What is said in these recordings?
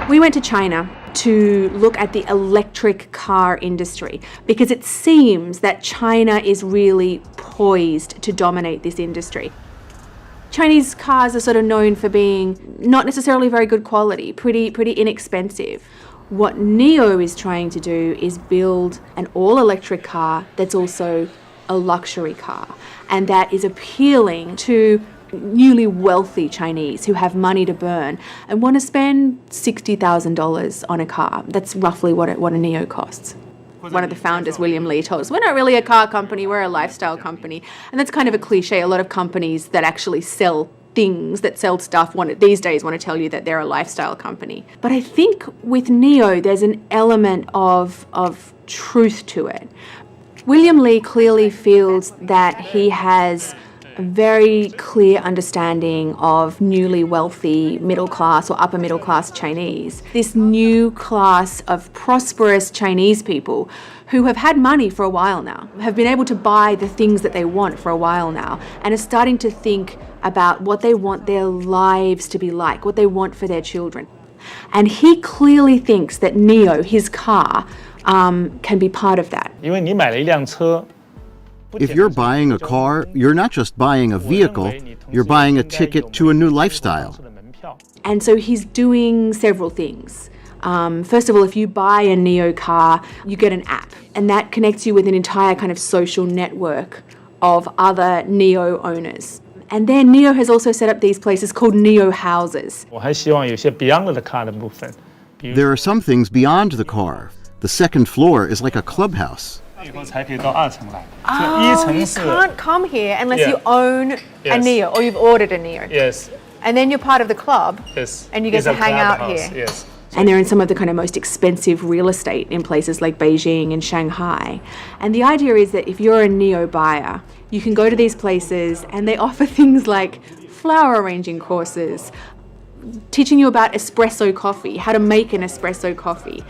We went to China to look at the electric car industry because it seems that China is really poised to dominate this industry. Chinese cars are sort of known for being not necessarily very good quality, pretty inexpensive. What NIO is trying to do is build an all-electric car that's also a luxury car, and that is appealing to newly wealthy Chinese who have money to burn and want to spend $60,000 on a car. That's roughly what a NIO costs. One of the founders, William Li, told us, we're not really a car company, we're a lifestyle company. And that's kind of a cliche. A lot of companies that actually sell things, that sell stuff, these days want to tell you that they're a lifestyle company. But I think with NIO, there's an element of truth to it. William Li clearly feels that he has a very clear understanding of newly wealthy middle class or upper middle class Chinese. This new class of prosperous Chinese people who have had money for a while now, have been able to buy the things that they want for a while now, and are starting to think about what they want their lives to be like, what they want for their children. And he clearly thinks that NIO, his car, can be part of that. 因为你买了一辆车 If you're buying a car, you're not just buying a vehicle, you're buying a ticket to a new lifestyle. And so he's doing several things. First of all, if you buy a NIO car, you get an app, and that connects you with an entire kind of social network of other NIO owners. And then NIO has also set up these places called NIO houses. 我还希望有些 beyond the car 的部分 There are some things beyond the car. The second floor is like a clubhouse. 以后才可以到2层来 Oh, 1 you 层是 can't come here unless Yeah. you own a Yes. NIO or you've ordered a NIO. Yes, And then you're part of the club yes. and you get It's to a hang out clubhouse, here. Yes. And they're in some of the kind of most expensive real estate in places like Beijing and Shanghai. And the idea is that if you're a NIO buyer, you can go to these places and they offer things like flower arranging courses, teaching you about espresso coffee, how to make an espresso coffee.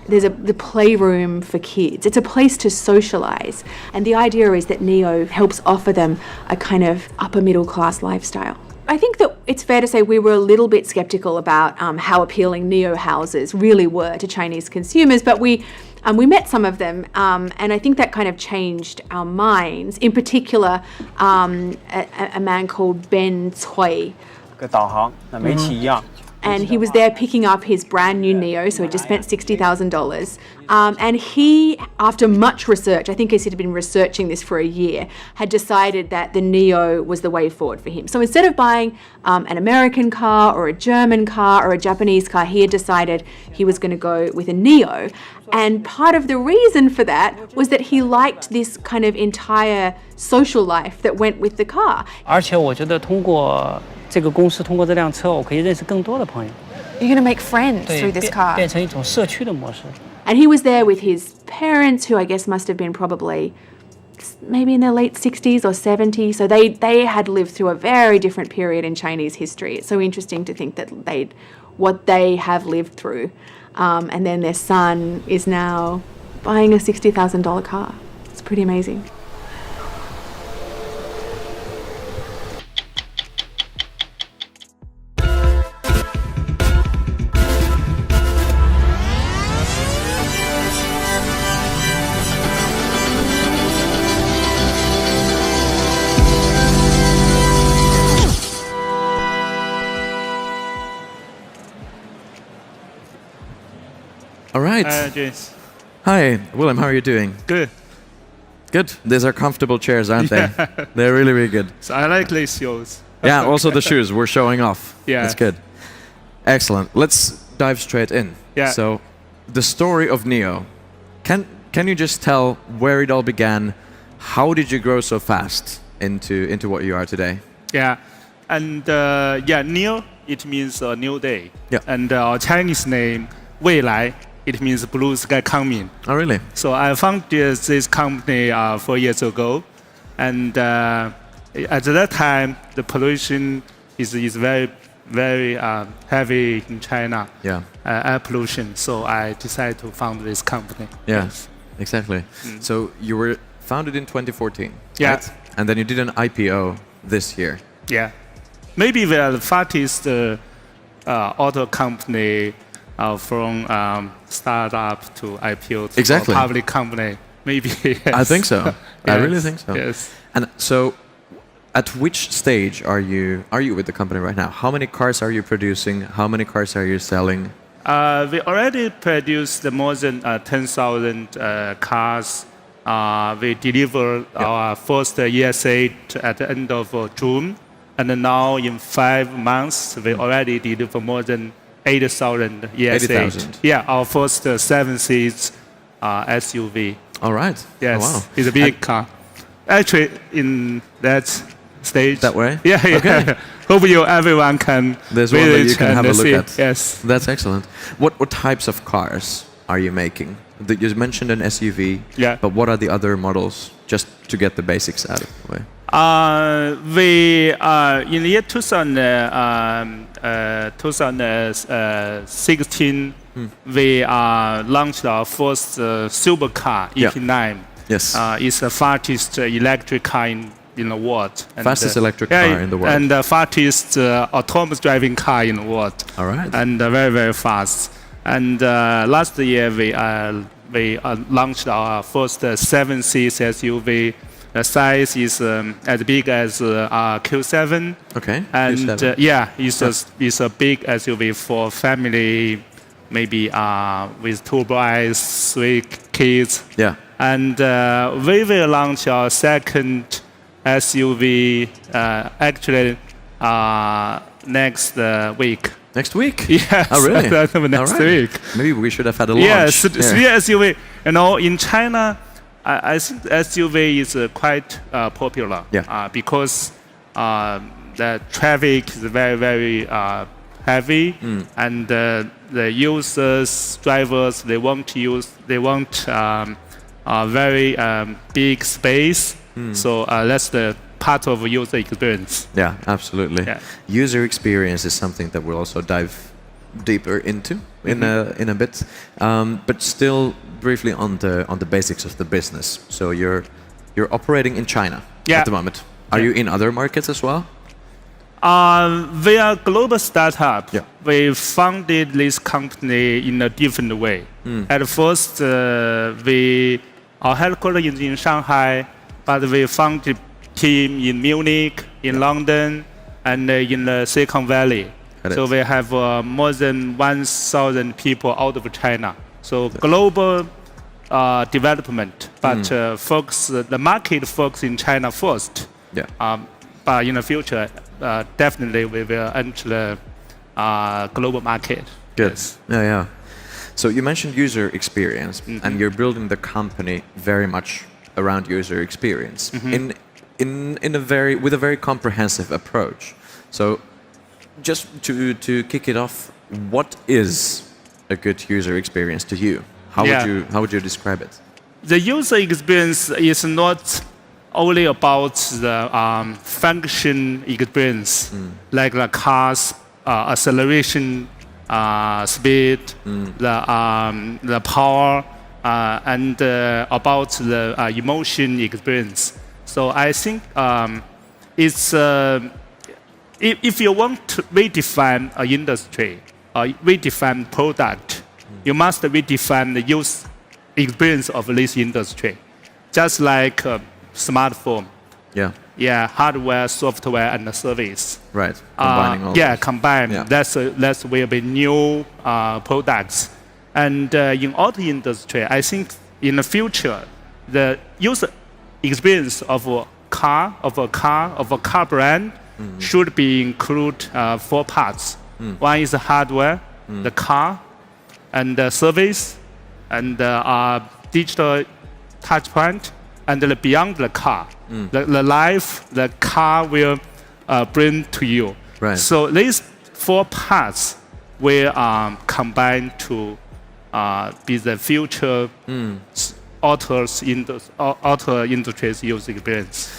There's the playroom for kids. It's a place to socialize. And the idea is that NIO helps offer them a kind of upper middle class lifestyle. I think that it's fair to say we were a little bit skeptical about how appealing NIO houses really were to Chinese consumers, but we met some of them, and I think that kind of changed our minds. In particular, a man called Ben Cui. 个导航，那煤气一样。 And he was there picking up his brand new NIO, so he just spent $60,000. And he, after much research, I think he'd been researching this for a year, had decided that the NIO was the way forward for him. So instead of buying an American car or a German car or a Japanese car, he had decided he was going to go with a NIO. And part of the reason for that was that he liked this kind of entire social life that went with the car. 而且我觉得通过这个公司，通过这辆车，我可以认识更多的朋友。 You're going to make friends 对， through this car. 变成一种社区的模式。 And he was there with his parents, who I guess must have been probably maybe in their late 60s or 70s. So they had lived through a very different period in Chinese history. It's so interesting to think that what they have lived through. And then their son is now buying a $60,000 car. It's pretty amazing. All right. James. Hi, Willem. How are you doing? Good. Good. These are comfortable chairs, aren't they? They're really, really good. So I like these shows. Yeah. Also the shoes. We're showing off. Yeah. That's good. Excellent. Let's dive straight in. Yeah. So, the story of NIO. Can you just tell where it all began? How did you grow so fast into what you are today? Yeah. And NIO, it means a new day. Yeah. And our Chinese name, 未来, it means blue sky coming. Oh, really? So I founded this company 4 years ago. And at that time, the pollution is very, very heavy in China. Yeah. Air pollution. So I decided to found this company. Yeah. Exactly. So you were founded in 2014. Yeah. Right? And then you did an IPO this year. Yeah. maybe we are the fastest auto company from startup to IPO to Exactly. public company. Maybe. Yes. I think so. I really think so. Yes. And so, at which stage are you with the company right now? How many cars are you producing? How many cars are you selling? We already produced more than 10,000 cars. We delivered our first ES8 at the end of June. And now in 5 months, we already delivered more than 80,000 ES8. 80,000. Yeah, our first 7-seat SUV. All right. Yes, Oh, wow. it's a big car. Actually, in that stage. That way? Yeah, yeah. Okay. Hope everyone can There's one that you visit can and have a look see. at. Yes. That's excellent. What types of cars are you making? You mentioned an SUV. Yeah. But what are the other models? Just to get the basics out of the way. We in the year 2016, we launched our first supercar, Yeah. EP9. Yes. It's the fastest electric car in the world. And, Fastest electric car in the world. And the fastest autonomous driving car in the world. All right. And very, very fast. And last year, we launched our first 7-seat SUV. The size is as big as Q7. Okay. And Q7. it's a big SUV for family, maybe with 2 boys, 3 kids. Yeah. And we will launch our second SUV actually next week. Next week? Yes. Oh, really? Next All right. week. Maybe we should have had a launch. Yes, here. 3 SUV. In China, I think SUV is quite popular. Yeah. Because the traffic is very, very heavy, and the users, drivers, they want a very big space. So that's the part of user experience. Yeah, absolutely. Yeah. User experience is something that we'll also dive deeper into in a bit, but still briefly on the basics of the business. So you're operating in China Yeah. at the moment. Are you in other markets as well? We are a global startup. Yeah. We founded this company in a different way. At first, our headquarters is in Shanghai, but we founded team in Munich, in London, and in the Silicon Valley. Got it. So we have more than 1,000 people out of China. So global development, but the market focus in China first. Yeah. But in the future, definitely we will enter the global market. Good. Yes. Yeah. So you mentioned user experience, and you're building the company very much around user experience with a very comprehensive approach. So, just to kick it off, what is a good user experience to you? How would you describe it? The user experience is not only about the function experience, like the car's acceleration, speed, the power, and about the emotion experience. So I think it's if you want to redefine an industry or redefine product, you must redefine the use experience of this industry, just like smartphone. Yeah. Yeah, hardware, software, and the service. Right. Combining all. Yeah, those. combine. Yeah. That's will be new products. And in auto industry, I think in the future, the user experience of a car brand should be include 4 parts. One is the hardware, the car, and the service, and digital touch point, and beyond the car, the life the car will bring to you. Right. So these 4 parts will combine to be the future auto industry's user experience.